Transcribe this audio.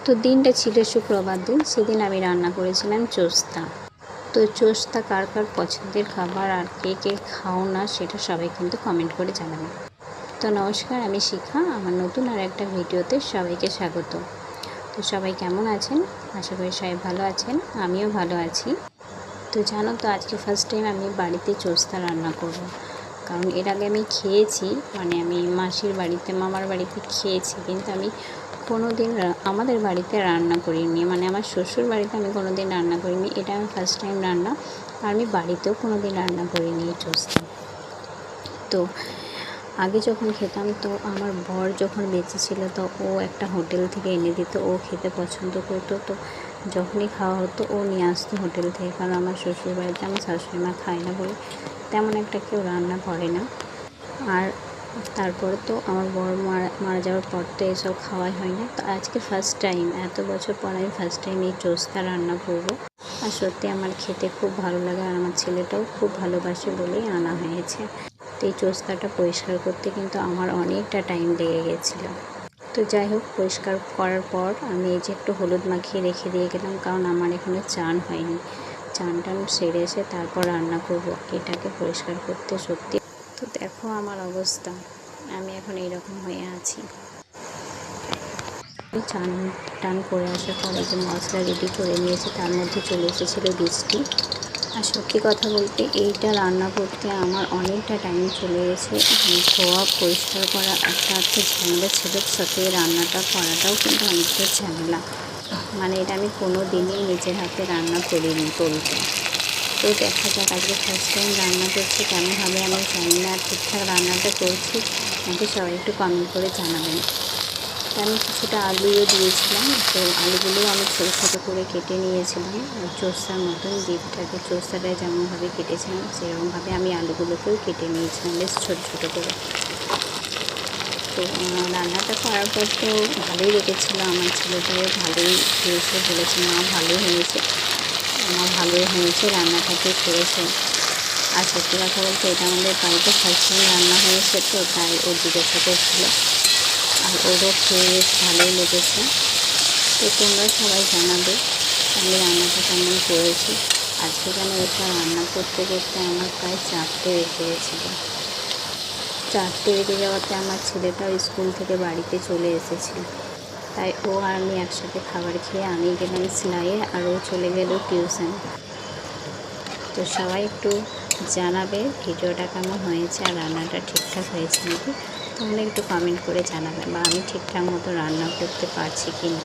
তো দিনটা ছিল শুক্রবার দিন, সেদিন আমি রান্না করেছিলাম চোস্তা। তো চোস্তা কার কার পছন্দের খাবার আর কে কে খাও না সেটা সবাই কিন্তু কমেন্ট করে জানাবেন। তো নমস্কার, আমি শিখা, আমার নতুন আর একটা ভিডিওতে সবাইকে স্বাগত। তো সবাই কেমন আছেন? আশা করি সবাই ভালো আছেন, আমিও ভালো আছি। তো জানো তো, আজকে ফার্স্ট টাইম আমি বাড়িতে চোস্তা রান্না করব। কারণ এর আগে আমি খেয়েছি, আমি মাসির বাড়িতে, মামার বাড়িতে খেয়েছি, কিন্তু আমি কোনো দিন আমাদের বাড়িতে রান্না করিনি। আমার শ্বশুর বাড়িতে আমি কোনো দিন রান্না করিনি, এটা আমি ফার্স্ট টাইম রান্না। আর আমি বাড়িতেও কোনো দিন রান্না করিনি চোস্তা। তো আগে যখন খেতাম, তো আমার বর যখন বেঁচে ছিল, তো ও একটা হোটেল থেকে এনে দিত, ও খেতে পছন্দ করতো। তো যখনই খাওয়া হতো ও নিয়ে আসতো হোটেল থেকে, কারণ আমার শ্বশুর বাড়িতে আমার শাশুড়ি মা খায় না বলে তেমন একটা কেউ রান্না করে না। আর তারপরে তো আমার বর মারা যাওয়ার পর তো এসব খাওয়াই হয় না। তো আজকে ফার্স্ট টাইম, এত বছর পর আমি ফার্স্ট টাইম এই চোস্তা রান্না করব। আর সত্যি আমার খেতে খুব ভালো লাগে, আর আমার ছেলেটাও খুব ভালোবাসে বলেই আনা হয়েছে। তো এই চোস্তাটা পরিষ্কার করতে কিন্তু আমার অনেকটা টাইম লেগে গেছিলো। তো যাই হোক, পরিষ্কার করার পর আমি এই যে একটু হলুদ মাখিয়ে রেখে দিয়ে গেলাম, কারণ আমার এখনও চান হয়নি। চান টান সেরে এসে তারপর রান্না করব। এটাকে পরিষ্কার করতে সত্যি, তো দেখো আমার অবস্থা, আমি এখন এইরকম হয়ে আছি। চান টান করে আসার পরে যে মশলা রেডি করে নিয়েছি, তার মধ্যে চলে এসেছিলো বৃষ্টি। আর সত্যি কথা বলতে, এইটা রান্না করতে আমার অনেকটা টাইম চলে গেছে। ধোয়া পরিষ্কার করা একটা ঝামেলা ছিল, সাথে রান্নাটা করাটাও কিন্তু অনেকটা ঝামেলা। এটা আমি কোনো দিনই নিজের হাতে রান্না করিনি বলতে। তো দেখা যাক, আজকে ফার্স্ট টাইম রান্না করছি, কেমন হবে আমি জানি না। ঠিকঠাক রান্নাটা করছি নাকি সবাই একটু কমেন্ট করে জানাবেন। তো আমি কিছুটা আলুও দিয়েছিলাম, তো আলুগুলোও আমি ছোটো ছোটো করে কেটে নিয়েছিলাম। আর চোস্তার মতন ডিমটাকে, চোস্তাটা যেমনভাবে কেটেছিলাম সেরকমভাবে আমি আলুগুলোকেও কেটে নিয়েছিলাম বেশ ছোটো ছোটো করে। তো রান্নাটা করার পর তো ভালোই লেগেছিলো, আমার ছেলেটাও ভালোই খেয়েছে, বলেছে মা ভালোই হয়েছে, মা ভালোই হয়েছে, রান্নাটাকে করেছে। আর সত্যি কথা বলতে, এটা আমাদের বাড়িতে ফার্স্ট টাইম রান্না হয়েছে, তো তাই ও জিজ্ঞাসা করছিলো। আর ওরও খেয়ে বেশ ভালোই লেগেছে। তো তোমরা সবাই জানাবে আমি রান্নাটা কেমন করেছি। আজকে যেন এটা রান্না করতে করতে আমার প্রায় 4টে বেজে গেছিলো। 4টে বেজে যাওয়াতে আমার ছেলেটাও স্কুল থেকে বাড়িতে চলে এসেছিল, তাই ও আর আমি একসাথে খাবার খেয়ে আমি গেলাম সেলাইয়ে, আর ও চলে গেল টিউশন। তো সবাই একটু জানাবে ভিডিওটা কেমন হয়েছে আর রান্নাটা ঠিকঠাক হয়েছে নাকি। তোমরা একটু কমেন্ট করে জানাবে, বা আমি ঠিকঠাক মতো রান্না করতে পারছি কি না।